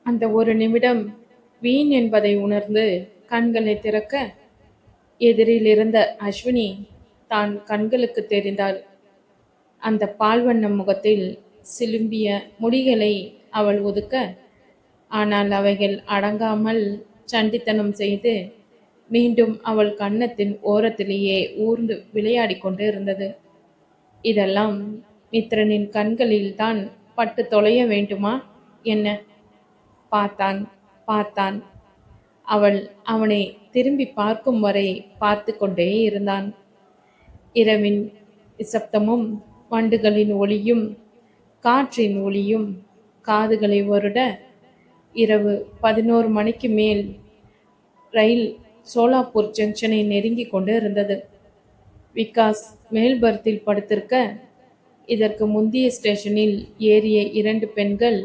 அந்த ஒரு நிமிடம் வீண் என்பதை உணர்ந்து கண்களை திறக்க, எதிரில் இருந்த அஸ்வினி தான் கண்களுக்கு தெரிந்தாள். அந்த பால்வண்ண முகத்தில் சிலும்பிய முடிகளை அவள் ஒதுக்க, ஆனால் அவைகள் அடங்காமல் சண்டித்தனம் செய்து மீண்டும் அவள் கன்னத்தின் ஓரத்திலேயே ஊர்ந்து விளையாடி கொண்டு இருந்தது. இதெல்லாம் மித்திரனின் கண்களில்தான் பட்டு தொலைய வேண்டுமா என்ன? பார்த்தான் பார்த்தான். அவள் அவனை திரும்பி பார்க்கும் வரை பார்த்து கொண்டே இருந்தான். இரவின் நிசப்தமும் வண்டுகளின் ஒளியும் காற்றின் ஒளியும் காதுகளை வருட, இரவு 11 மணிக்கு மேல் ரயில் சோலாப்பூர் ஜங்ஷனை நெருங்கி கொண்டு இருந்தது. விகாஸ் மேல் பர்த்தில் படுத்திருக்க, இதற்கு முந்தைய ஸ்டேஷனில் ஏறிய 2 பெண்கள்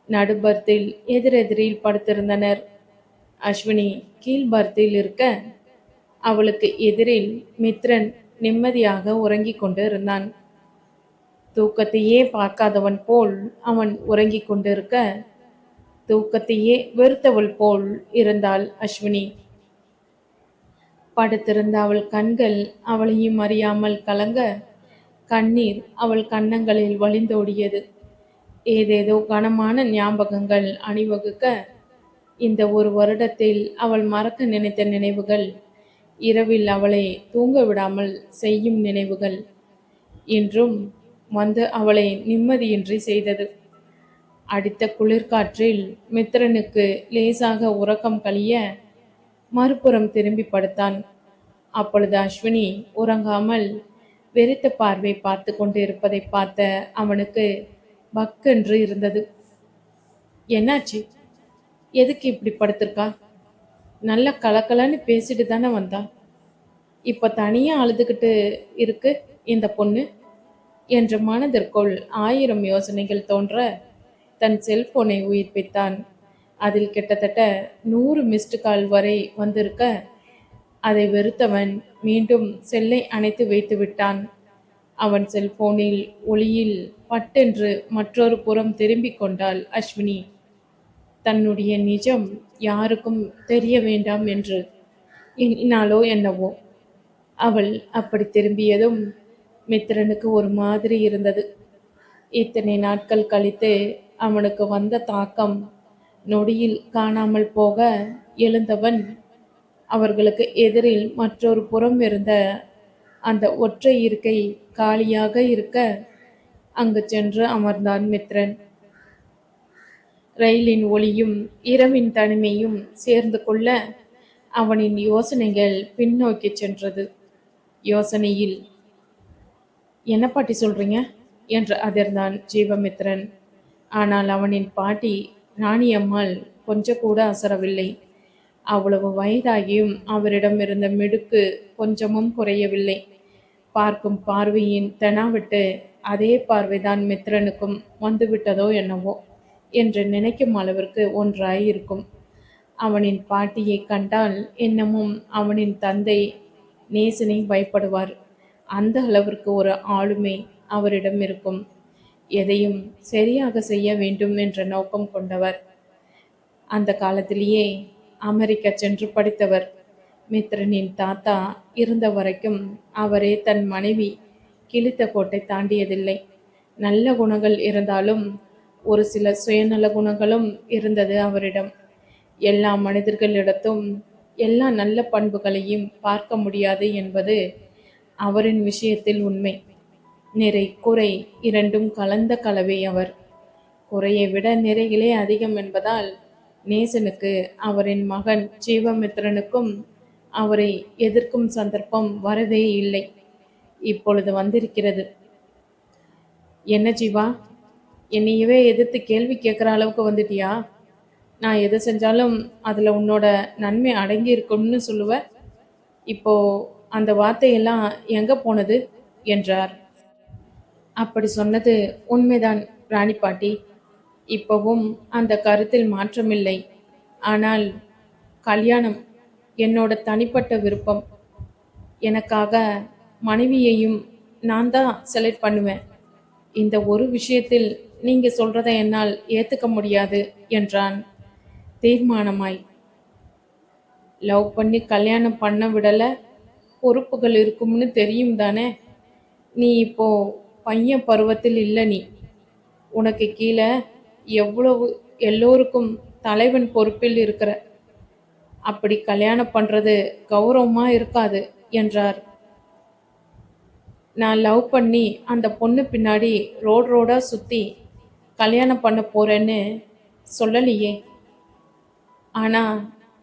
நடுபர்த்தில் எதிரெதிரில் படுத்திருந்தனர். அஸ்வினி கீழ் பர்த்தில் இருக்க, அவளுக்கு எதிரில் மித்ரன் நிம்மதியாக உறங்கிக் கொண்டு இருந்தான். தூக்கத்தையே பார்க்காதவன் போல் அவன் உறங்கிக் கொண்டிருக்க, தூக்கத்தையே வெறுத்தவள் போல் இருந்தாள் அஸ்வினி. படுத்திருந்த அவள் கண்கள் அவளையும் அறியாமல் கலங்க, கண்ணீர் அவள் கன்னங்களில் வழிந்தோடியது. ஏதேதோ கனமான ஞாபகங்கள் அணிவகுக்க, இந்த ஒரு வருடத்தில் அவள் மறக்க நினைத்த நினைவுகள், இரவில் அவளை தூங்க விடாமல் செய்யும் நினைவுகள், இன்றும் வந்து அவளை நிம்மதியின்றி செய்தது. அடித்த குளிர்காற்றில் மித்திரனுக்கு லேசாக உறக்கம் கழிய மறுபுறம் திரும்பி படுத்தான். அப்பொழுது அஸ்வினி உறங்காமல் வெறித்த பார்வை பார்த்து கொண்டு இருப்பதை பார்த்த அவனுக்கு பக்கென்று இருந்தது. என்னாச்சு? எதுக்கு இப்படி படுத்திருக்கா? நல்ல கலக்கலன்னு பேசிட்டு தானே வந்தா. இப்போ தனியாக அழுதுகிட்டு இருக்கு இந்த பொண்ணு என்ற மனதிற்குள் 1000 யோசனைகள் தோன்ற தன் செல்போனை உயிர்ப்பித்தான். அதில் கிட்டத்தட்ட 100 மிஸ்டு கால் வரை வந்திருக்க, அதை வெறுத்தவன் மீண்டும் செல்லை அணைத்து வைத்து விட்டான். அவன் செல்போனில் ஒளியில் பட்டென்று மற்றொரு புறம் திரும்பிக் கொண்டாள் அஸ்வினி. தன்னுடைய நிஜம் யாருக்கும் தெரிய வேண்டாம் என்று எண்ணினாலோ என்னவோ. அவள் அப்படி திரும்பியதும் மித்திரனுக்கு ஒரு மாதிரி இருந்தது. இத்தனை நாட்கள் கழித்து அவனுக்கு வந்த தாக்கம் நொடியில் காணாமல் போக எழுந்தவன் அவர்களுக்கு எதிரில் மற்றொரு புறம் இருந்த அந்த ஒற்றை இருக்கை காலியாக இருக்க அங்கு சென்று அமர்ந்தான் மித்ரன். ரயிலின் ஒளியும் இரவின் தனிமையும் சேர்ந்து கொள்ள அவனின் யோசனைகள் பின்னோக்கி சென்றது. யோசனையில், என்ன பாட்டி சொல்றீங்க என்று அதிர்ந்தான் ஜீவமித்ரன். ஆனால் அவனின் பாட்டி ராணியம்மாள் கொஞ்சம் கூட அசரவில்லை. அவ்வளவு வயதாகியும் அவரிடம் இருந்த மிடுக்கு கொஞ்சமும் குறையவில்லை. பார்க்கும் பார்வையின் தெனாவிட்டு அதே பார்வைதான் மித்ரனுக்கும் வந்துவிட்டதோ என்னவோ என்று நினைக்கும் அளவிற்கு ஒன்றாயிருக்கும். அவனின் பாட்டியை கண்டால் என்னமும் அவனின் தந்தை நேசனை பயப்படுவார். அந்த அளவிற்கு ஒரு ஆளுமை அவரிடம் இருக்கும். எதையும் சரியாக செய்ய வேண்டும் என்ற நோக்கம் கொண்டவர். அந்த காலத்திலேயே அமெரிக்கா சென்று படித்தவர். மித்ரனின் தாத்தா இருந்த வரைக்கும் அவரே தன் மனைவி கிழித்த கோட்டை தாண்டியதில்லை. நல்ல குணங்கள் இருந்தாலும் ஒரு சில சுயநல குணங்களும் இருந்தது அவரிடம். எல்லா மனிதர்களிடத்தும் எல்லா நல்ல பண்புகளையும் பார்க்க முடியாது என்பது அவரின் விஷயத்தில் உண்மை. நிறை குறை இரண்டும் கலந்த கலவை அவர். குறையை விட நிறைகளே அதிகம் என்பதால் நேசனுக்கு அவரின் மகன் ஜீவமித்ரனுக்கும் அவரை எதிர்க்கும் சந்தர்ப்பம் வரவே இல்லை. இப்பொழுது வந்திருக்கிறது. என்ன ஜீவா, என்னையவே எதிர்த்து கேள்வி கேட்குற அளவுக்கு வந்துட்டியா? நான் எது செஞ்சாலும் அதில் உன்னோட நன்மை அடங்கி இருக்கும்னு சொல்லுவ. இப்போ அந்த வார்த்தையெல்லாம் எங்கே போனது என்றார். அப்படி சொன்னது உண்மைதான் ராணி பாட்டி. இப்போவும் அந்த கருத்தில் மாற்றமில்லை. ஆனால் கல்யாணம் என்னோட தனிப்பட்ட விருப்பம். எனக்காக மனைவியையும் நான் தான் செலக்ட் பண்ணுவேன். இந்த ஒரு விஷயத்தில் நீங்க சொல்றதை என்னால் ஏத்துக்க முடியாது என்றான் தீர்மானமாய். லவ் பண்ணி கல்யாணம் பண்ண விடல, பொறுப்புகள் இருக்கும்னு தெரியும் தானே. நீ இப்போ பையன் பருவத்தில் இல்லை. நீ உனக்கு கீழே எவ்வளவு எல்லோருக்கும் தலைவன் பொறுப்பில் இருக்கிற. அப்படி கல்யாணம் பண்றது கௌரவமா இருக்காது என்றார். நான் லவ் பண்ணி அந்த பொண்ணு பின்னாடி ரோடா சுத்தி கல்யாணம் பண்ண போறேன்னு சொல்லலையே. ஆனா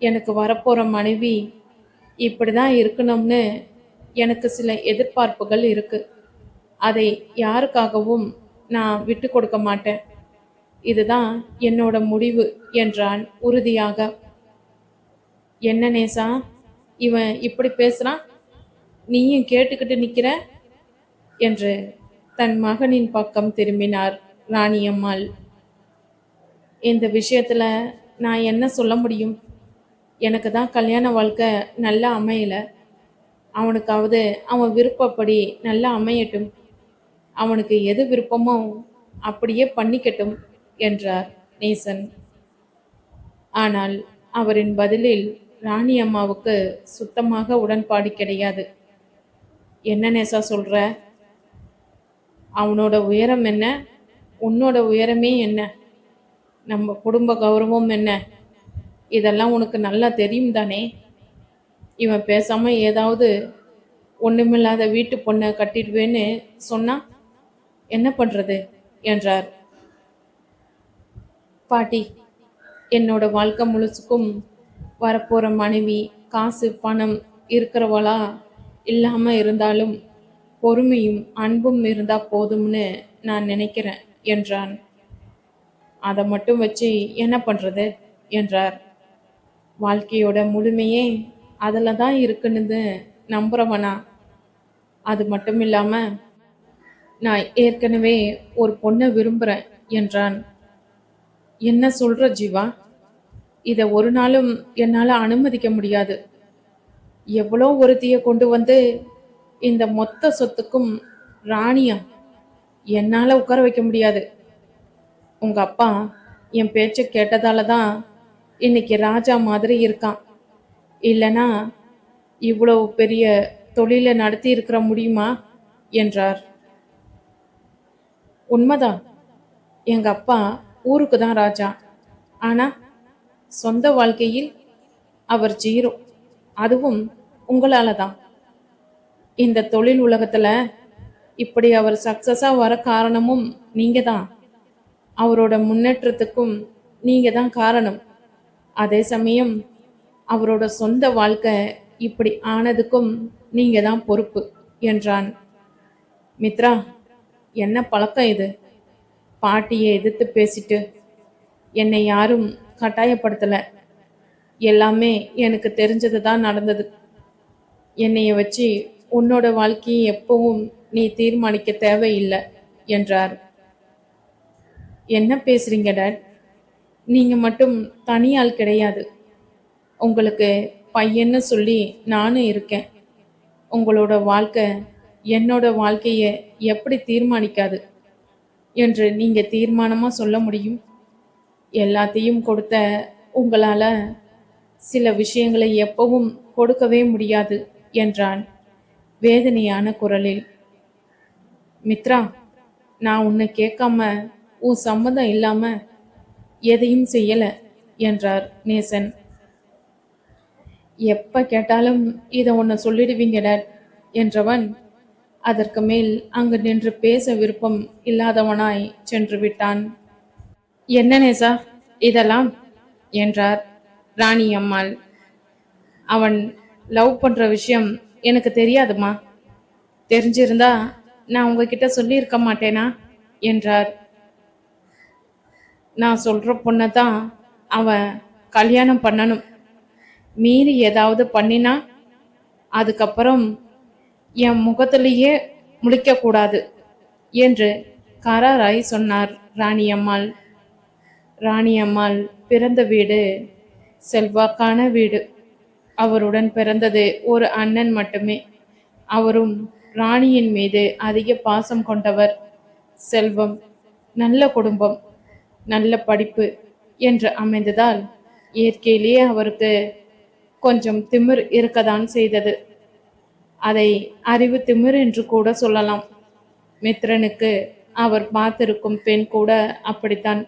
எனக்கு வரப்போற மனைவி இப்படிதான் இருக்கணும்னு எனக்கு சில எதிர்பார்ப்புகள் இருக்கு. அதை யாருக்காகவும் நான் விட்டு கொடுக்க மாட்டேன். இதுதான் என்னோட முடிவு என்றான் உறுதியாக. என்ன நேசா, இவன் இப்படி பேசுறான், நீயும் கேட்டுக்கிட்டு நிக்கிற என்று தன் மகனின் பக்கம் திரும்பினார் ராணியம்மாள். இந்த விஷயத்துல நான் என்ன சொல்ல முடியும்? எனக்கு தான் கல்யாண வாழ்க்கை நல்லா அமையல. அவனுக்காவது அவன் விருப்பப்படி நல்லா அமையட்டும். அவனுக்கு எது விருப்பமோ அப்படியே பண்ணிக்கட்டும் என்றார் நேசன். ஆனால் அவரின் பதிலில் ராணி அம்மாவுக்கு சுத்தமாக உடன்பாடு கிடையாது. என்ன நேசா சொல்ற? அவனோட உயரம் என்ன, உன்னோட உயரமே என்ன, நம்ம குடும்ப கௌரவம் என்ன, இதெல்லாம் உனக்கு நல்லா தெரியும் தானே. இவன் பேசாம ஏதாவது ஒண்ணுமில்லாத வீட்டு பொண்ணை கட்டிடுவேன்னு சொன்னா என்ன பண்றது என்றார். பாட்டி, என்னோட வாழ்க்கை முழுசுக்கும் வரப்போற மனைவி காசு பணம் இருக்கிறவளா இல்லாம இருந்தாலும் பொறுமையும் அன்பும் இருந்தா போதும்னு நான் நினைக்கிறேன் என்றான். அதை மட்டும் வச்சு என்ன பண்றது என்றார். வாழ்க்கையோட முழுமையே அதில் தான் இருக்குன்னு நம்புறவனா? அது மட்டும் இல்லாம நான் ஏற்கனவே ஒரு பொண்ணை விரும்புறேன் என்றான். என்ன சொல்ற ஜீவா? இதை ஒரு நாளும் என்னால் அனுமதிக்க முடியாது. எவ்வளோ ஒருத்திய கொண்டு வந்து இந்த மொத்த சொத்துக்கும் ராணியா என்னால் உட்கார வைக்க முடியாது. உங்க அப்பா என் பேச்சை கேட்டதால தான் இன்னைக்கு ராஜா மாதிரி இருக்கான். இல்லைனா இவ்வளவு பெரிய தொழிலை நடத்தி இருக்கிற முடியுமா என்றார். உண்மைதான், எங்க அப்பா ஊருக்கு தான் ராஜா. ஆனா சொந்த வாழ்க்கையில் அவர் ஜீரோ. அதுவும் உங்களால தான். இந்த தொழில் உலகத்துல இப்படி அவர் சக்சஸா வர காரணமும் நீங்க தான். அவரோட முன்னேற்றத்துக்கும் நீங்க தான் காரணம். அதே சமயம் அவரோட சொந்த வாழ்க்கை இப்படி ஆனதுக்கும் நீங்க தான் பொறுப்பு என்றான். மித்ரா, என்ன பழக்கம் இது? பாட்டியை எதிர்த்து பேசிட்டு. என்னை யாரும் கட்டாயப்படுத்தலை. எல்லாமே எனக்கு தெரிஞ்சது தான் நடந்தது. என்னைய வச்சு உன்னோட வாழ்க்கையை எப்பவும் நீ தீர்மானிக்க தேவையில்லை என்றார். என்ன பேசுறீங்க டாட்? நீங்க மட்டும் தனியால் கிடையாது. உங்களுக்கு பையன்னு சொல்லி நானும் இருக்கேன். உங்களோட வாழ்க்கை என்னோட வாழ்க்கையை எப்படி தீர்மானிக்காது என்று நீங்க தீர்மானமா சொல்ல முடியும்? எல்லாத்தையும் கொடுத்த உங்களால சில விஷயங்களை எப்பவும் கொடுக்கவே முடியாது என்றான் வேதனையான குரலில். மித்ரா, நான் உன்னை கேட்காம உன் சம்மதம் இல்லாம எதையும் செய்யல என்றார் நேசன். எப்ப கேட்டாலும் இதை உன்னை சொல்லிடுவீங்க டாட் என்றவன் அதற்கு மேல் அங்கு நின்று பேச விருப்பம் இல்லாதவனாய் சென்று விட்டான். என்ன நேசா இதெல்லாம் என்றார் ராணி அம்மாள். அவன் லவ் பண்ற விஷயம் எனக்கு தெரியாதுமா. தெரிஞ்சிருந்தா நான் உங்ககிட்ட சொல்லியிருக்க மாட்டேனா என்றார். நான் சொல்ற பொண்ணை தான் அவன் கல்யாணம் பண்ணணும். மீறி ஏதாவது பண்ணினா அதுக்கப்புறம் என் முகத்திலேயே முழிக்கக்கூடாது என்று கராராய் சொன்னார் ராணியம்மாள். ராணியம்மாள் பிறந்த வீடு செல்வாக்கான வீடு. அவருடன் பிறந்தது ஒரு அண்ணன் மட்டுமே. அவரும் ராணியின் மீது அதிக பாசம் கொண்டவர். செல்வம். நல்ல குடும்பம், நல்ல படிப்பு என்று அமைந்ததால் இயற்கையிலேயே அவருக்கு கொஞ்சம் திமிர் இருக்கத்தான் செய்தது. அதை அறிவு திமிர் என்று கூட சொல்லலாம். மித்ரனுக்கு அவர் பார்த்திருக்கும் பெண் கூட அப்படித்தான்.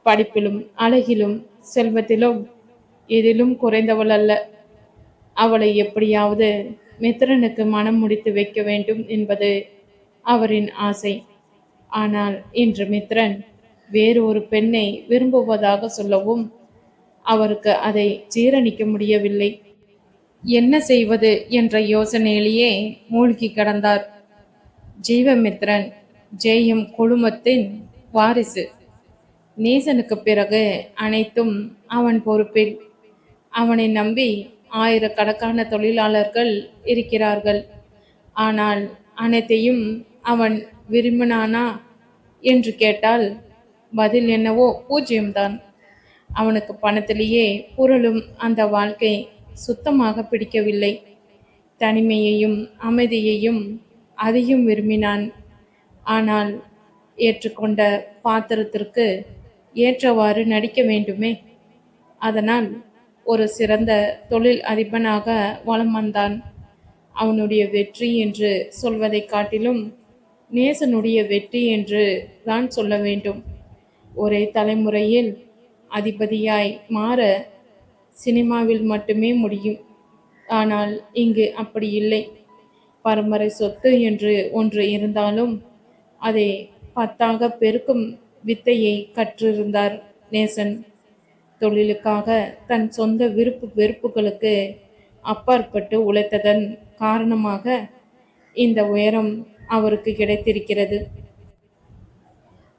படிப்பிலும் அழகிலும் செல்வத்திலும் எதிலும் குறைந்தவள் அல்ல. அவளை எப்படியாவது மித்ரனுக்கு மனம் முடித்து வைக்க வேண்டும் என்பது அவரின் ஆசை. ஆனால் இன்று மித்ரன் வேறு ஒரு பெண்ணை விரும்புவதாக சொல்லவும் அவருக்கு அதை ஜீரணிக்க முடியவில்லை. என்ன செய்வது என்ற யோசனையிலேயே மூழ்கி கிடந்தார். ஜீவமித்ரன் ஜெயம் குழுமத்தின் வாரிசு. நேசனுக்கு பிறகு அனைத்தும் அவன் பொறுப்பில். அவனை நம்பி ஆயிரக்கணக்கான தொழிலாளர்கள் இருக்கிறார்கள். ஆனால் அனைத்தையும் அவன் விரும்பினானா என்று கேட்டால் பதில் என்னவோ பூஜ்யம்தான். அவனுக்கு பணத்திலேயே புரளும் அந்த வாழ்க்கை சுத்தமாக பிடிக்கவில்லை. தனிமையையும் அமைதியையும் அதையும் விரும்பினான். ஆனால் ஏற்றுக்கொண்ட பாத்திரத்திற்கு ஏற்றவாறு நடிக்க வேண்டுமே. அதனால் ஒரு சிறந்த தொழில் அதிபனாக வலம் வந்தான். அவனுடைய வெற்றி என்று சொல்வதை காட்டிலும் நேசனுடைய வெற்றி என்று தான் சொல்ல வேண்டும். ஒரே தலைமுறையில் அதிபதியாய் மாற சினிமாவில் மட்டுமே முடியும். ஆனால் இங்கு அப்படி இல்லை. பரம்பரை சொத்து என்று ஒன்று இருந்தாலும் அதை 10ஆக பெருக்கும் வித்தையை கற்றிருந்தார் நேசன். தொழிலுக்காக தன் சொந்த விருப்பு வெறுப்புகளுக்கு அப்பாற்பட்டு உழைத்ததன் காரணமாக இந்த உயரம் அவருக்கு கிடைத்திருக்கிறது.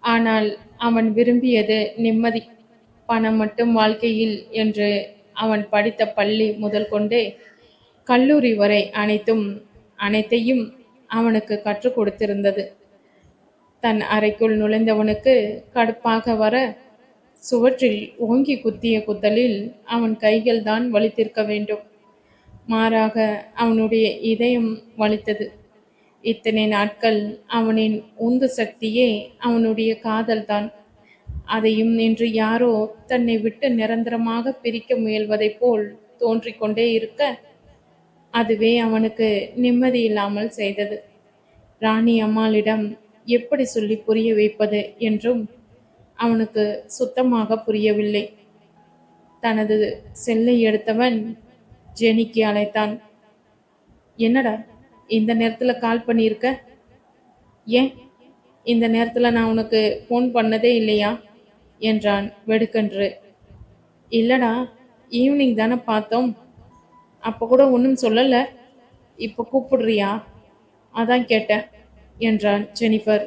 ஆனால் அவன் விரும்பியது நிம்மதி. பணம் மட்டும் வாழ்க்கையில் என்று அவன் படித்த பள்ளி முதல் கொண்டே கல்லூரி வரை அனைத்தையும் அவனுக்கு கற்றுக் கொடுத்திருந்தது. தன் அறைக்குள் நுழைந்தவனுக்கு கடுப்பாக வர சுவற்றில் ஓங்கி குத்திய குத்தலில் அவன் கைகள் தான் வலித்திருக்க வேண்டும். மாறாக அவனுடைய இதயம் வலித்தது. இத்தனை நாட்கள் அவனின் உந்து சக்தியே அவனுடைய காதல்தான். அதையும் இன்று யாரோ தன்னை விட்டு நிரந்தரமாக பிரிக்க முயல்வதைப் போல் தோன்றிக்கொண்டே இருக்க அதுவே அவனுக்கு நிம்மதி இல்லாமல் செய்தது. ராணி அம்மாளிடம் எப்படி சொல்லி புரிய வைப்பது என்றும் அவனுக்கு சுத்தமாக புரியவில்லை. தனது செல்லை எடுத்தவன் ஜெனிக்கு அழைத்தான். என்னடா இந்த நேரத்தில் கால் பண்ணியிருக்க? ஏன் இந்த நேரத்தில் நான் உனக்கு ஃபோன் பண்ணதே இல்லையா என்றான் வெடுக்கென்று. இல்லடா, ஈவினிங் தானே பார்த்தோம், அப்போ கூட ஒன்றும் சொல்லலை, இப்போ கூப்பிடுறியா அதான் கேட்டேன் என்றான் ஜெனிஃபர்.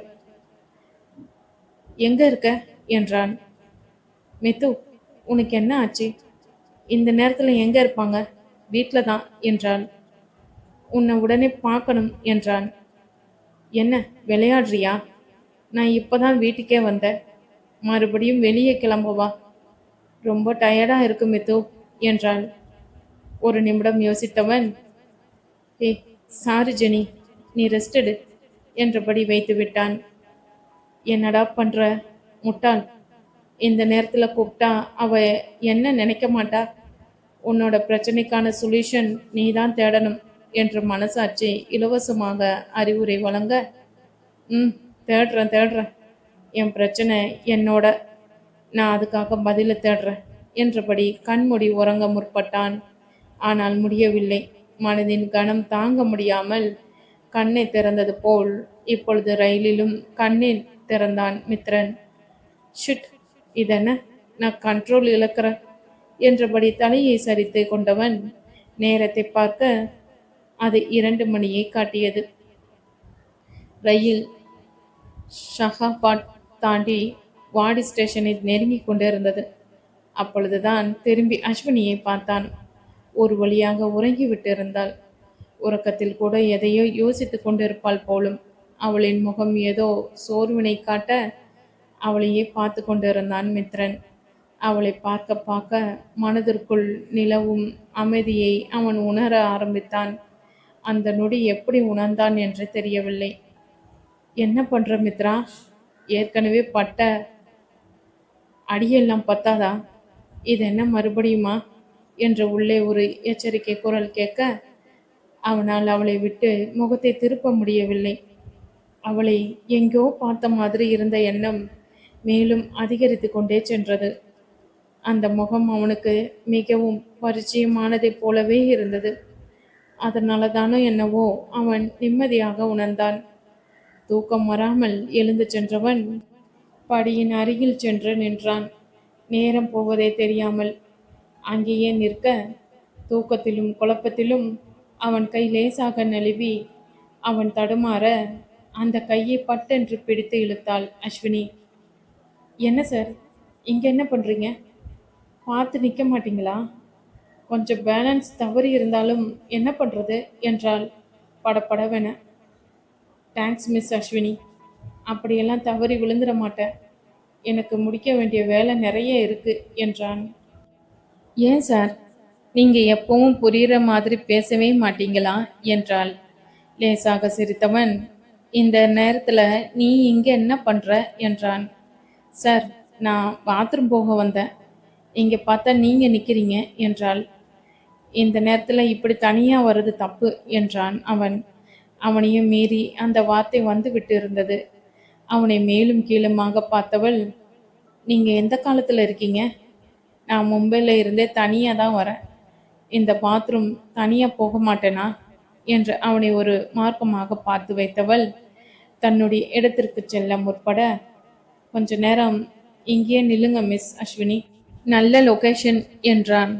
எங்கே இருக்க என்றான். மித்து, உனக்கு என்ன ஆச்சு? இந்த நேரத்தில் எங்கே இருப்பாங்க? வீட்டில் தான் என்றாள். உன்னை உடனே பார்க்கணும் என்றான். என்ன விளையாடுறியா? நான் இப்போதான் வீட்டுக்கே வந்தேன், மறுபடியும் வெளியே கிளம்பவா? ரொம்ப டயர்டாக இருக்கு மித்து என்றாள். ஒரு நிமிடம் யோசித்தவன், ஏய் சாரி ஜெனி, நீ ரெஸ்ட் எடு என்றபடி வைத்து விட்டான். என்னடா பண்ற முட்டாள், இந்த நேரத்தில் கூப்பிட்டா அவ என்ன நினைக்க மாட்டா? உன்னோட பிரச்சனைக்கான சொல்யூஷன் நீ தான் தேடணும் என்று மனசாட்சி இலவசமாக அறிவுரை வழங்க, தேடுறேன், என் பிரச்சனை என்னோட, நான் அதுக்காக பதிலை தேடுறேன் என்றபடி கண்மூடி உறங்க முற்பட்டான். ஆனால் முடியவில்லை. மனதின் கனம் தாங்க முடியாமல் கண்ணை திறந்தது போல் இப்பொழுது ரயிலிலும் கண்ணில் திறந்தான் மித்ரன். ஷிட், இதென்ன, நான் கண்ட்ரோல் இழக்கிறேன் என்றபடி தலையை சரித்து கொண்டவன் நேரத்தை பார்க்க அது 2 மணியை காட்டியது. ரயில் ஷஹாபாத் தாண்டி வாடி ஸ்டேஷனை நெருங்கி கொண்டிருந்தது. அப்பொழுதுதான் திரும்பி அஸ்வினியை பார்த்தான். ஒரு வழியாக உறங்கிவிட்டு இருந்தாள். உறக்கத்தில் கூட எதையோ யோசித்து கொண்டிருப்பாள் போலும். அவளின் முகம் ஏதோ சோர்வினை காட்ட அவளையே பார்த்து கொண்டிருந்தான் மித்ரன். அவளை பார்க்க பார்க்க மனதிற்குள் நிலவும் அமைதியை அவன் உணர ஆரம்பித்தான். அந்த நொடி எப்படி உணர்ந்தான் என்று தெரியவில்லை. என்ன பண்ற மித்ரா? ஏற்கனவே பட்ட அடியெல்லாம் பத்தாதா? இது என்ன மறுபடியுமா என்று உள்ளே ஒரு எச்சரிக்கை குரல் கேட்க, அவனால் அவளை விட்டு முகத்தை திருப்ப முடியவில்லை. அவளை எங்கோ பார்த்த மாதிரி இருந்த எண்ணம் மேலும் அதிகரித்து கொண்டே சென்றது. அந்த முகம் அவனுக்கு மிகவும் பரிச்சயமானதைப் போலவே இருந்தது. அதனால தானோ என்னவோ அவன் நிம்மதியாக உணர்ந்தான். தூக்கம் வராமல் எழுந்து சென்றவன் படியின் அருகில் சென்று நின்றான். நேரம் போவதே தெரியாமல் அங்கேயே நிற்க, தூக்கத்திலும் குழப்பத்திலும் அவன் கை லேசாக நழுவி அவன் தடுமாற அந்த கையை பட்டென்று பிடித்து இழுத்தாள் அஸ்வினி. என்ன சார், இங்கே என்ன பண்ணுறீங்க? பார்த்து நிற்க மாட்டீங்களா? கொஞ்சம் பேலன்ஸ் தவறி இருந்தாலும் என்ன பண்ணுறது என்றாள் படபடவென. தேங்க்ஸ் மிஸ் அஸ்வினி, அப்படியெல்லாம் தவறி விழுந்துட மாட்டேன். எனக்கு முடிக்க வேண்டிய வேலை நிறைய இருக்கு என்றான். ஏன் சார், நீங்கள் எப்பவும் புரிகிற மாதிரி பேசவே மாட்டீங்களா என்றாள். லேசாக சிரித்தவன், இந்த நேரத்தில் நீ இங்கே என்ன பண்ணுற என்றான். சார், நான் பாத்ரூம் போக வந்தேன். இங்கே பார்த்தா நீங்கள் நிற்கிறீங்க என்றாள். இந்த நேரத்தில் இப்படி தனியாக வர்றது தப்பு என்றான் அவன். அவனையும் மீறி அந்த வார்த்தை வந்து விட்டு இருந்தது. அவனை மேலும் கீழுமாக பார்த்தவள், நீங்கள் எந்த காலத்தில் இருக்கீங்க? நான் மும்பையில் இருந்தே தனியாக தான் வரேன். இந்த பாத்ரூம் தனியாக போக மாட்டேனா என்று அவனை ஒரு மார்க்கமாக பார்த்து வைத்தவள் தன்னுடைய இடத்திற்கு செல்ல முற்பட, கொஞ்ச நேரம் இங்கேயே நில்லுங்க மிஸ் அஸ்வினி, நல்ல லொகேஷன் என்றான்.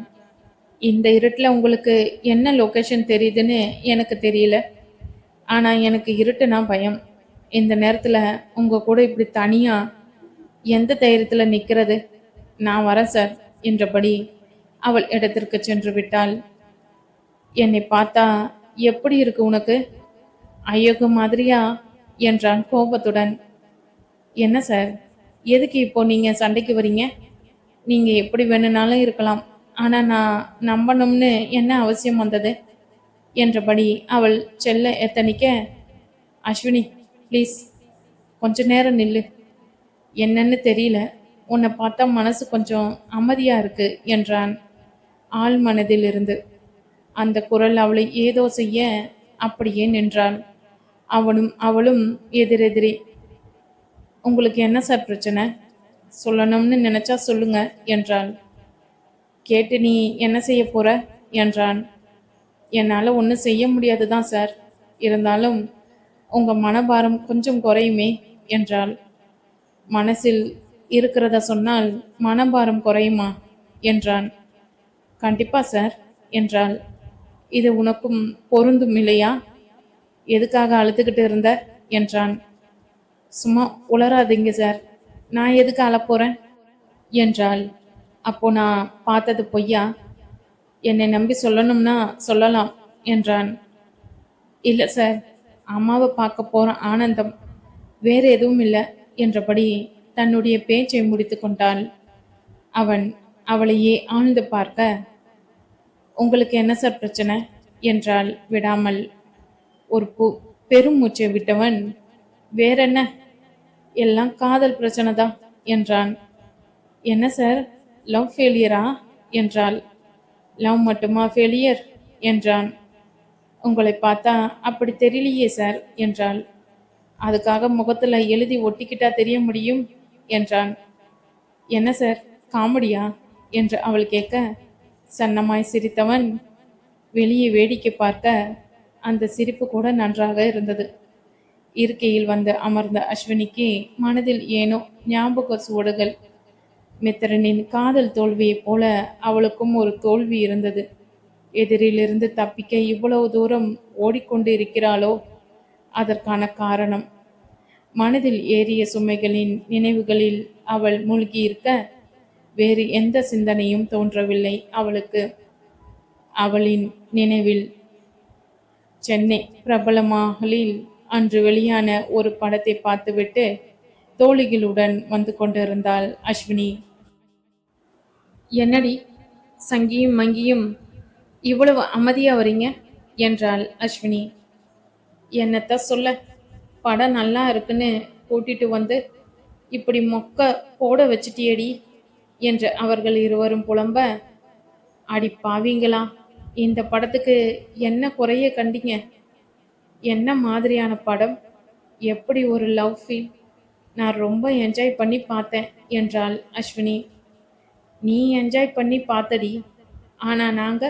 இந்த இருட்டில் உங்களுக்கு என்ன லொகேஷன் தெரியுதுன்னு எனக்கு தெரியல. ஆனால் எனக்கு இருட்டுனா பயம். இந்த நேரத்தில் உங்கள் கூட இப்படி தனியாக எந்த தைரியத்தில் நிற்கிறது? நான் வரேன் சார் என்றபடி அவள் இடத்திற்கு சென்று விட்டாள். என்னை பார்த்தா எப்படி இருக்கு உனக்கு? ஐயோக்கு மாதிரியா என்றான் கோபத்துடன். என்ன சார், எதுக்கு இப்போ நீங்கள் சண்டைக்கு வரீங்க? நீங்கள் எப்படி வேணும்னாலும் இருக்கலாம், ஆனால் நான் நம்பணும்னு என்ன அவசியம் வந்தது என்றபடி அவள் செல்ல எத்தனிக்க, அஸ்வினி ப்ளீஸ் கொஞ்ச நேரம் நில்லு. என்னன்னு தெரியல, உன்னை பார்த்தா மனசு கொஞ்சம் அமைதியாக இருக்கு என்றான் ஆள் மனதில் இருந்து. அந்த குரல் அவளை ஏதோ செய்ய அப்படியே நின்றாள். அவளும் எதிரெதிரே, உங்களுக்கு என்ன சார் பிரச்சனை? சொல்லணும்னு நினைச்சா சொல்லுங்க என்றாள். கேட்டு நீ என்ன செய்ய போற என்றான். என்னால் ஒன்றும் செய்ய முடியாது தான் சார், இருந்தாலும் உங்கள் மனபாரம் கொஞ்சம் குறையுமே என்றாள். மனசில் இருக்கிறத சொன்னால் மனபாரம் குறையுமா என்றான். கண்டிப்பா சார் என்றாள். இது உனக்கும் பொருந்தும் இல்லையா? எதுக்காக அழுதுகிட்டு இருந்த என்றான். சும்மா உளராதீங்க சார், நான் எதுக்கு அழப்போறேன் என்றாள். அப்போ நான் பார்த்தது பொய்யா? என்னை நம்பி சொல்லணும்னா சொல்லலாம் என்றான். இல்லை சார், அம்மாவை பார்க்க போகிற ஆனந்தம், வேறு எதுவும் இல்லை என்றபடி தன்னுடைய பேச்சை முடித்து கொண்டாள். அவன் அவளையே ஆழ்ந்து பார்க்க, உங்களுக்கு என்ன சார் பிரச்சனை என்றாள் விடாமல். ஒரு பெரும் மூச்சை விட்டவன், வேறென்ன, எல்லாம் காதல் பிரச்சனை தான் என்றான். என்ன சார், லவ் ஃபெயிலியரா என்றாள். லவ் மட்டுமா ஃபெயிலியர் என்றான். உங்களை பார்த்தா அப்படி தெரியலையே சார் என்றாள். அதுக்காக முகத்தில் எழுதி ஒட்டிக்கிட்டா தெரிய முடியும் என்றான். என்ன சார், காமெடியா என்று அவள் கேட்க, சன்னமாய் சிரித்தவன் வெளியே வேடிக்கை பார்க்க அந்த சிரிப்பு கூட நன்றாக இருந்தது. இருக்கையில் வந்து அமர்ந்த அஸ்வினிக்கு மனதில் ஏனோ ஞாபக சுவடுகள். மித்திரனின் காதல் தோல்வியைப் போல அவளுக்கும் ஒரு தோல்வி இருந்தது. எதிரிலிருந்து தப்பிக்க இவ்வளவு தூரம் ஓடிக்கொண்டு இருக்கிறாளோ, அதற்கான காரணம். மனதில் ஏறிய சுமைகளின் நினைவுகளில் அவள் மூழ்கியிருக்க வேறு எந்த சிந்தனையும் தோன்றவில்லை அவளுக்கு. அவளின் நினைவில் சென்னை பிரபலமாகலில் அன்று வெளியான ஒரு படத்தை பார்த்துவிட்டு தோழிகளுடன் வந்து கொண்டிருந்தாள் அஸ்வினி. என்னடி சங்கியும் மங்கியும் இவ்வளவு அமைதியாக வரீங்க என்றாள் அஸ்வினி. என்னத்த சொல்ல, படம் நல்லா இருக்குன்னு கூட்டிட்டு வந்து இப்படி மொக்க போட வச்சிட்டியேடி என்று அவர்கள் இருவரும் புலம்ப, அடி பாவிங்களா, இந்த படத்துக்கு என்ன குறைய கண்டீங்க? என்ன மாதிரியான படம்? எப்படி ஒரு லவ் ஃபீல்? நான் ரொம்ப என்ஜாய் பண்ணி பார்த்தேன் என்றாள் அஸ்வினி. நீ என்ஜாய் பண்ணி பார்த்தடி, ஆனா நாங்க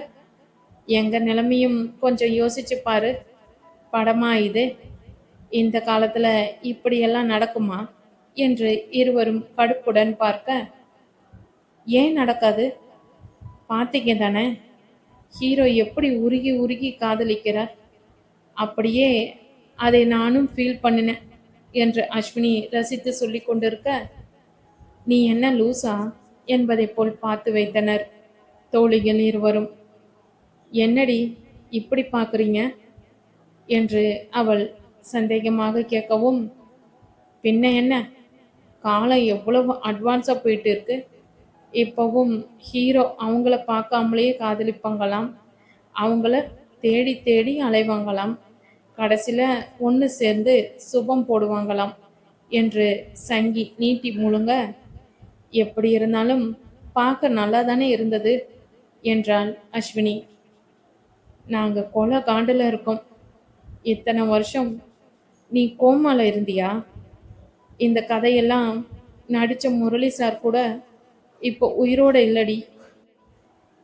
எங்க நிலைமையும் கொஞ்சம் யோசிச்சு பாரு. படமா இது? இந்த காலத்துல இப்படியெல்லாம் நடக்குமா என்று இருவரும் கடுப்புடன் பார்க்க, ஏன் நடக்காது? பார்த்தீங்க தானே, ஹீரோ எப்படி உருகி உருகி காதலிக்கிறார். அப்படியே அதை நானும் ஃபீல் பண்ணினேன் என்று அஸ்வினி ரசித்து சொல்லி கொண்டிருக்க, நீ என்ன லூசா என்பதை போல் பார்த்து வைத்தனர் தோழிகள் இருவரும். என்னடி இப்படி பார்க்குறீங்க என்று அவள் சந்தேகமாக கேட்கவும், பின்ன என்ன, காலம் எவ்வளவு அட்வான்ஸாக போயிட்டு இருக்கு. இப்போவும் ஹீரோ அவங்கள பார்க்காமலேயே காதலிப்பாங்களாம், அவங்கள தேடி தேடி அலைவாங்களாம், கடைசியில் ஒன்று சேர்ந்து சுபம் போடுவாங்களாம் என்று சங்கி நீட்டி முழுங்க, எப்படி இருந்தாலும் பார்க்க நல்லா தானே இருந்தது என்றாள் அஸ்வினி. நாங்கள் கொலை காண்டில் இருக்கோம். இத்தனை வருஷம் நீ கோமால இருந்தியா? இந்த கதையெல்லாம் நடித்த முரளி சார் கூட இப்போ உயிரோட இல்லடி.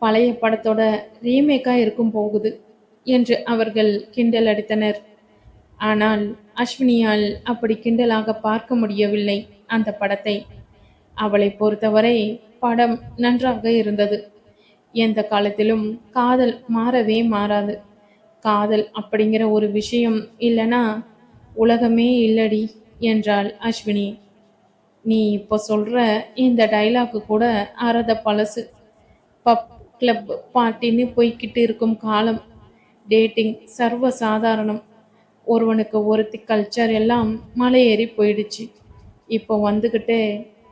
பழைய படத்தோட ரீமேக்காக இருக்கும் போகுது என்று அவர்கள் கிண்டல் அடித்தனர். ஆனால் அஸ்வினியால் அப்படி கிண்டலாக பார்க்க முடியவில்லை அந்த படத்தை. அவளை பொறுத்தவரை படம் நன்றாக இருந்தது. எந்த காலத்திலும் காதல் மாறவே மாறாது. காதல் அப்படிங்கிற ஒரு விஷயம் இல்லைனா உலகமே இல்லடி என்றாள் அஸ்வினி. நீ இப்போ சொல்கிற இந்த டைலாக்கு கூட அறத பழசு. பப் கிளப் பார்ட்டின்னு போய்கிட்டு இருக்கும் காலம். டேட்டிங் சர்வ சாதாரணம். ஒருவனுக்கு ஒருத்தி கல்ச்சர் எல்லாம் மலையேறி போயிடுச்சு. இப்போ வந்துக்கிட்டு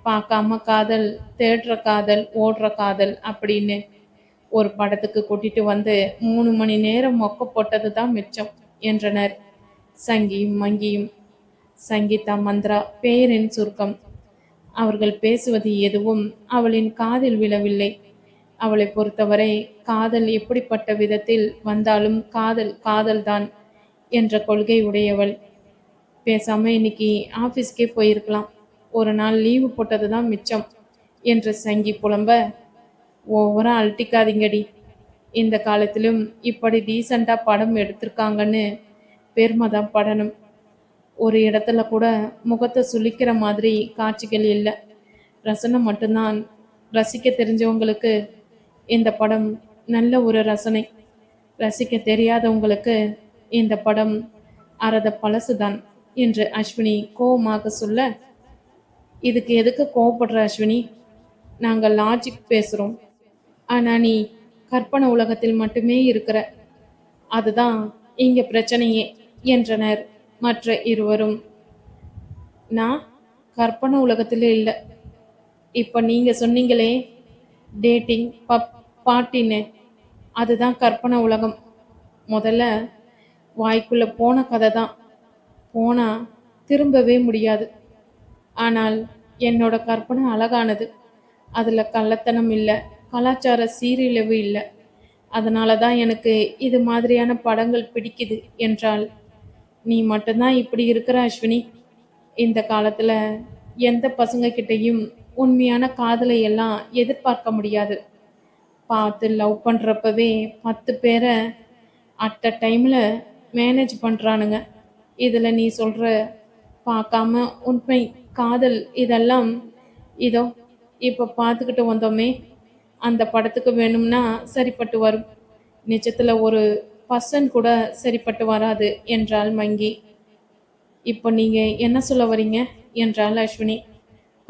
பார்க்காம காதல், தேடுற காதல், ஓடுற காதல் அப்படின்னு ஒரு படத்துக்கு கூட்டிட்டு வந்து 3 மணி நேரம் மொக்க போட்டது தான் மிச்சம் என்றனர் சங்கியும் மங்கியும். சங்கீதா மந்த்ரா பெயரின் சுருக்கம். அவர்கள் பேசுவது எதுவும் அவளின் காதில் விழவில்லை. அவளை பொறுத்தவரை காதல் எப்படிப்பட்ட விதத்தில் வந்தாலும் காதல் காதல்தான் என்ற கொள்கை உடையவள். பேசாம இன்னைக்கு ஆஃபீஸ்க்கே போயிருக்கலாம், ஒரு நாள் லீவு போட்டது தான் மிச்சம் என்று சங்கி புலம்ப, ஓவரா அழட்டிக்காதீங்கடி. இந்த காலத்திலும் இப்படி டீசெண்டாக படம் எடுத்திருக்காங்கன்னு பெருமை தான் படணும். ஒரு இடத்துல கூட முகத்தை சுளிக்கிற மாதிரி காட்சிகள் இல்லை. ரசனை மட்டும்தான். ரசிக்க தெரிஞ்சவங்களுக்கு இந்த படம் நல்ல ஒரு ரசனை. ரசிக்க தெரியாதவங்களுக்கு இந்த படம் அறத பழசுதான் என்று அஸ்வினி கோபமாக சொல்ல, இதுக்கு எதுக்கு கோவப்படுற அஸ்வினி? நாங்கள் லாஜிக் பேசுகிறோம். ஆனால் நீ கற்பனை உலகத்தில் மட்டுமே இருக்கிற. அதுதான் இங்கே பிரச்சனையே என்றனர் மற்ற இருவரும். நான் கற்பனை உலகத்தில் இல்லை. இப்போ நீங்கள் சொன்னீங்களே டேட்டிங் பப் பார்ட்டின்னு, அதுதான் கற்பனை உலகம். முதல்ல வாய்க்குள்ளே போன கதை தான். போனால் திரும்பவே முடியாது. ஆனால் என்னோட கற்பனை அழகானது. அதில் கள்ளத்தனம் இல்லை, கலாச்சார சீரழிவு இல்லை. அதனால தான் எனக்கு இது மாதிரியான படங்கள் பிடிக்குது என்றால், நீ மட்டும்தான் இப்படி இருக்கிற அஸ்வினி. இந்த காலத்தில் எந்த பசங்க கிட்டையும் உண்மையான காதலை எல்லாம் எதிர்பார்க்க முடியாது. பார்த்து லவ் பண்ணுறப்பவே 10 பேரை அட் அ டைமில் மேனேஜ் பண்ணுறானுங்க. இதில் நீ சொல்கிற பார்க்காம உண்மை காதல் இதெல்லாம் இதோ இப்போ பார்த்துக்கிட்டு வந்தோமே, அந்த படத்துக்கு வேணும்னா சரிப்பட்டு வரும். நிஜத்தில் ஒரு பர்சன் கூட சரிப்பட்டு வராது என்றாள் மங்கி. இப்போ நீங்கள் என்ன சொல்ல வரீங்க என்றாள் அஸ்வினி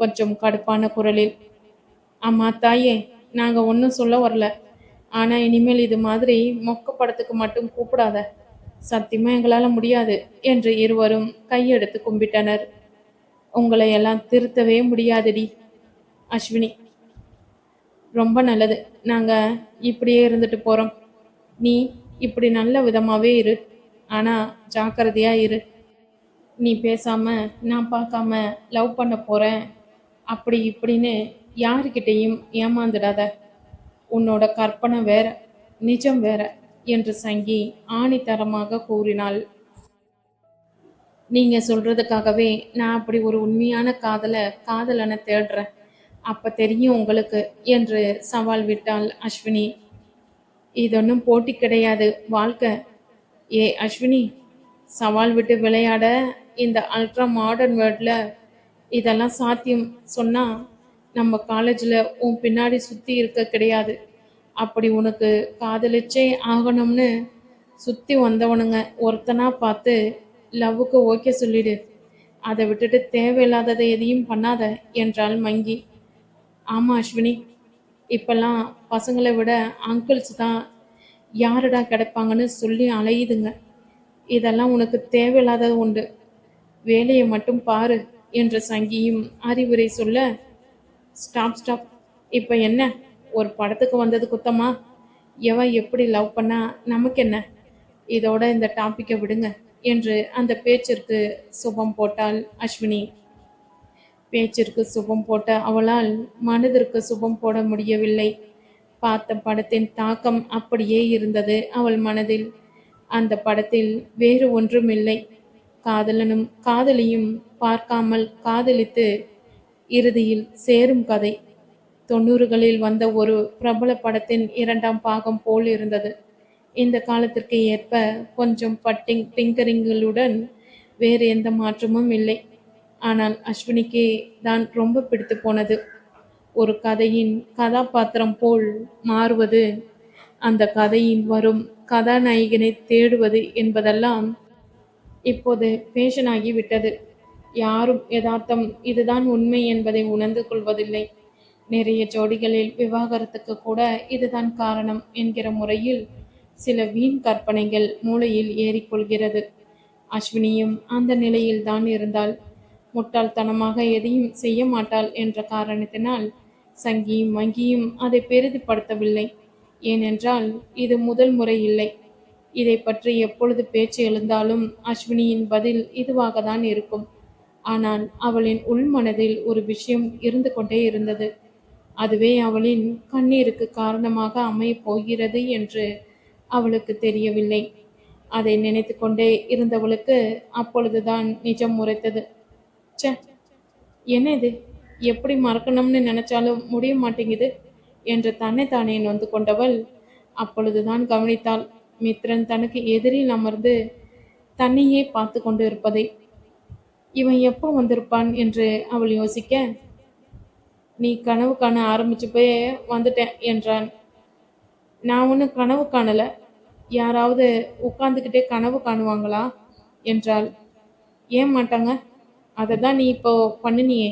கொஞ்சம் கடுப்பான குரலில். அம்மா தாயே, நாங்கள் ஒன்றும் சொல்ல வரல. ஆனால் இனிமேல் இது மாதிரி மொக்க படத்துக்கு மட்டும் கூப்பிடாத. சத்தியமாக எங்களால் முடியாது என்று இருவரும் கையெடுத்து கும்பிட்டனர். உங்களை எல்லாம் திருத்தவே முடியாதுடி அஸ்வினி. ரொம்ப நல்லது, நாங்கள் இப்படியே இருந்துட்டு போகிறோம். நீ இப்படி நல்ல விதமாகவே இரு, ஆனால் ஜாக்கிரதையாக இரு. நீ பேசாம நான் பார்க்காம லவ் பண்ண போறேன் அப்படி இப்படின்னு யாருக்கிட்டேயும் ஏமாந்துடாத. உன்னோட கற்பனை வேற, நிஜம் வேற என்று சங்கி ஆணித்தரமாக கூறினாள். நீங்க சொல்றதுக்காகவே நான் அப்படி ஒரு உண்மையான காதலனை தேடுறேன். அப்ப தெரியும் உங்களுக்கு என்று சவால் விட்டாள் அஸ்வினி. இதொன்னும் போட்டி கிடையாது, வாழ்க்கை. ஏ அஸ்வினி, சவால் விட்டு விளையாட இந்த அல்ட்ரா மாடர்ன் வேர்ல்டில் இதெல்லாம் சாத்தியம் சொன்னா நம்ம காலேஜில் உன் பின்னாடி சுற்றி இருக்க கிடையாது. அப்படி உனக்கு காதலிச்சே ஆகணும்னு சுற்றி வந்தவனுங்க ஒருத்தனா பார்த்து லவ்வுக்கு ஓகே சொல்லிடு. அதை விட்டுட்டு தேவையில்லாததை எதையும் பண்ணாத என்றாள் மங்கி. ஆமாம் அஸ்வினி, இப்பெல்லாம் பசங்களை விட அங்கிள்ஸ் தான் யாருடா கிடைப்பாங்கன்னு சொல்லி அலையுதுங்க. இதெல்லாம் உனக்கு தேவையில்லாதது உண்டு, வேலையை மட்டும் பாரு என்று சங்கியும் அறிவுரை சொல்ல, ஸ்டாப், இப்போ என்ன, ஒரு படத்துக்கு வந்தது குத்தமா? எவன் எப்படி லவ் பண்ணா நமக்கு என்ன? இதோட இந்த டாப்பிக்கை விடுங்க என்று அந்த பேச்சிற்கு சுபம் போட்டாள் அஸ்வினி. பேச்சிற்கு சுபம் போட்ட அவளால் மனதிற்கு சுபம் போட முடியவில்லை. பார்த்த படத்தின் தாக்கம் அப்படியே இருந்தது அவள் மனதில். அந்த படத்தில் வேறு ஒன்றுமில்லை, காதலனும் காதலியும் பார்க்காமல் காதலித்து இறுதியில் சேரும் கதை. 90களில் வந்த ஒரு பிரபல படத்தின் 2ஆம் பாகம் போல் இருந்தது. இந்த காலத்திற்கு ஏற்ப கொஞ்சம் டிங்கரிங்களுடன் வேறு எந்த மாற்றமும் இல்லை. ஆனால் அஸ்வினிக்கு தான் ரொம்ப பிடித்து போனது. ஒரு கதையின் கதாபாத்திரம் போல் மாறுவது, அந்த கதையின் வரும் கதாநாயகனை தேடுவது என்பதெல்லாம் இப்போது பேஷனாகி விட்டது. யாரும் யதார்த்தம் இதுதான் உண்மை என்பதை உணர்ந்து கொள்வதில்லை. நிறைய ஜோடிகளில் விவாகரத்துக்கு கூட இதுதான் காரணம் என்கிற முறையில் சில வீண் கற்பனைகள் மூளையில் ஏறிக்கொள்கிறது. அஸ்வினியும் அந்த நிலையில் தான் இருந்தாள். முட்டாள்தனமாக எதையும் செய்ய மாட்டாள் என்ற காரணத்தினால் சங்கியும் மங்கியும் அதை பெரிதுபடுத்தவில்லை. ஏனென்றால் இது முதல் முறை இல்லை. இதை பற்றி எப்பொழுது பேச்சு எழுந்தாலும் அஸ்வினியின் பதில் இதுவாக தான் இருக்கும். ஆனால் அவளின் உள்மனதில் ஒரு விஷயம் இருந்து கொண்டே இருந்தது. அதுவே அவளின் கண்ணீருக்கு காரணமாக அமையப் போகிறது என்று அவளுக்கு தெரியவில்லை. அதை நினைத்து கொண்டே இருந்தவளுக்கு அப்பொழுதுதான் நிஜம் உரைத்தது. ச, என்ன இது, எப்படி மறக்கணும்னு நினைச்சாலும் முடிய மாட்டேங்குது என்று தன்னைத்தானே நொந்து கொண்டவள் அப்பொழுதுதான் கவனித்தாள் மித்ரன் தனக்கு எதிரில் அமர்ந்து தன்னையே பார்த்து கொண்டு இருப்பதை. இவன் எப்போ வந்திருப்பான் என்று அவள் யோசிக்க, நீ கனவு காண ஆரம்பிச்சு போய் வந்துட்டேன் என்றான். நான் ஒன்றும் கனவு காணல, யாராவது உட்கார்ந்துக்கிட்டே கனவு காணுவாங்களா என்றாள். ஏன் மாட்டாங்க, அதை தான் நீ இப்போ பண்ணினியே,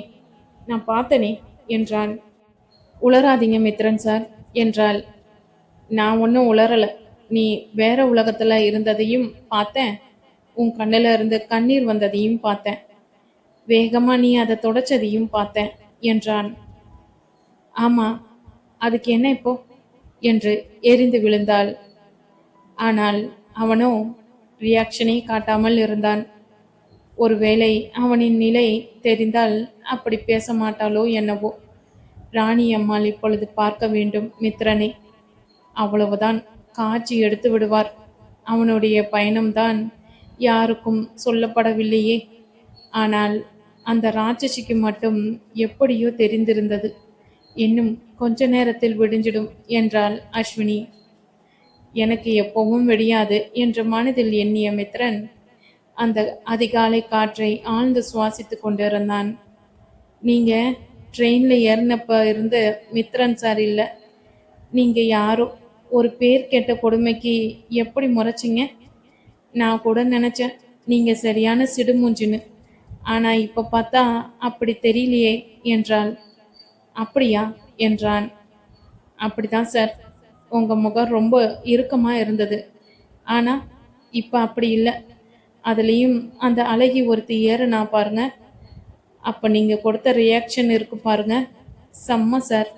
நான் பார்த்தனே என்றான். உளராதீங்க மித்ரன் சார் என்றாள். நான் ஒன்றும் உளரலை, நீ வேற உலகத்தில் இருந்ததையும் பார்த்தேன், உன் கண்ணில் இருந்து கண்ணீர் வந்ததையும் பார்த்தேன், வேகமாக நீ அதை தொடச்சதையும் பார்த்தேன் என்றான். ஆமாம், அதுக்கு என்ன இப்போ என்று எரிந்து விழுந்தாள். ஆனால் அவனோ ரியாக்ஷனே காட்டாமல் இருந்தான். ஒருவேளை அவனின் நிலை தெரிந்தால் அப்படி பேச மாட்டாளோ என்னவோ. ராணி அம்மாள் இப்பொழுது பார்க்க வேண்டும் மித்ரனை, அவ்வளவுதான், காட்சி எடுத்து விடுவார். அவனுடைய பயணம்தான் யாருக்கும் சொல்லப்படவில்லையே. ஆனால் அந்த ராட்சசிக்கு மட்டும் எப்படியோ தெரிந்திருந்தது. இன்னும் கொஞ்ச நேரத்தில் விடிஞ்சிடும் என்றாள் அஸ்வினி. எனக்கு எப்பவும் விடியாது என்று மனதில் எண்ணிய மித்ரன் அந்த அதிகாலை காற்றை ஆழ்ந்து சுவாசித்து கொண்டிருந்தான். நீங்க ட்ரெயினில் ஏறினப்ப இருந்து மித்ரன் சார் இல்லை, நீங்க யாரோ ஒரு பேர் கேட்ட கொடுமைக்கு எப்படி முறைச்சிங்க? நான் கூட நினச்சேன் நீங்க சரியான சிடுமூஞ்சின்னு, ஆனால் இப்போ பார்த்தா அப்படி தெரியலையே என்றாள். அப்படியா என்றான். அப்படிதான் சார், உங்கள் முகம் ரொம்ப இறுக்கமாக இருந்தது, ஆனால் இப்போ அப்படி இல்லை. அதுலேயும் அந்த அழகி ஒருத்தி ஏறுனா பாருங்க, அப்போ நீங்கள் கொடுத்த ரியாக்ஷன் இருக்கு பாருங்க, செம்ம சார்.